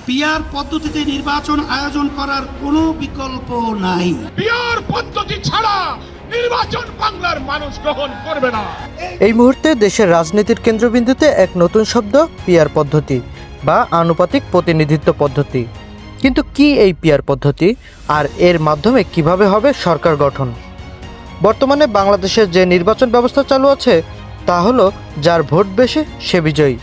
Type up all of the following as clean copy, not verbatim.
PR পদ্ধতিতে নির্বাচন আয়োজন করার কোনো বিকল্প নাই। পিআর পদ্ধতি ছাড়া নির্বাচন বাংলার মানুষ গ্রহণ করবে না। এই মুহূর্তে দেশের রাজনীতির কেন্দ্রবিন্দুতে এক নতুন শব্দ পিআর পদ্ধতি বা আনুপাতিক প্রতিনিধিত্ব পদ্ধতি। কিন্তু কি এই পিআর পদ্ধতি, আর এর মাধ্যমে কিভাবে হবে সরকার গঠন? বর্তমানে বাংলাদেশের যে নির্বাচন ব্যবস্থা চালু আছে তা হলো যার ভোট বেশি সে বিজয়ী।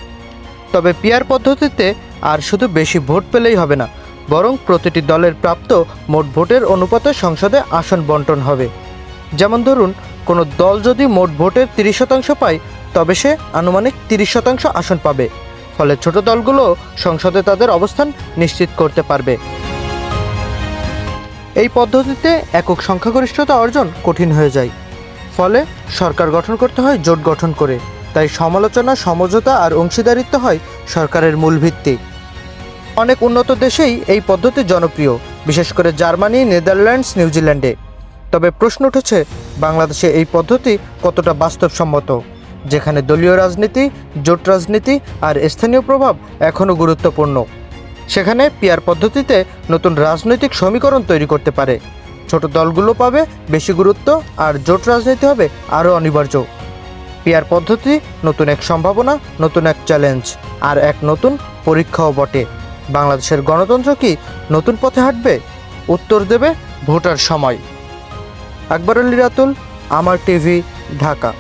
তবে পিআর পদ্ধতিতে আর শুধু বেশি ভোট পেলেই হবে না, বরং প্রতিটি দলের প্রাপ্ত মোট ভোটের অনুপাতে সংসদে আসন বন্টন হবে। যেমন ধরুন, কোনো দল যদি মোট ভোটের 30% পায় তবে সে আনুমানিক 30% আসন পাবে। ফলে ছোট দলগুলো সংসদে তাদের অবস্থান নিশ্চিত করতে পারবে। এই পদ্ধতিতে একক সংখ্যাগরিষ্ঠতা অর্জন কঠিন হয়ে যায়। ফলে সরকার গঠন করতে হয় জোট গঠন করে। তাই সমালোচনা, সমঝোতা আর অংশীদারিত্ব হয় সরকারের মূল ভিত্তি। অনেক উন্নত দেশেই এই পদ্ধতি জনপ্রিয়, বিশেষ করে জার্মানি, নেদারল্যান্ডস, নিউজিল্যান্ডে। তবে প্রশ্ন উঠেছে, বাংলাদেশে এই পদ্ধতি কতটা বাস্তবসম্মত, যেখানে দলীয় রাজনীতি, জোট রাজনীতি আর স্থানীয় প্রভাব এখনও গুরুত্বপূর্ণ। সেখানে পিআর পদ্ধতিতে নতুন রাজনৈতিক সমীকরণ তৈরি করতে পারে। ছোট দলগুলো পাবে বেশি গুরুত্ব আর জোট রাজনীতি হবে আরও অনিবার্য। পিআর পদ্ধতি নতুন এক সম্ভাবনা, নতুন এক চ্যালেঞ্জ আর এক নতুন পরীক্ষাও বটে। বাংলাদেশের গণতন্ত্র কি নতুন পথে হাঁটবে? উত্তর দেবে ভোটার সময়। আকবর আলী রাতুল, আমার টিভি, ঢাকা।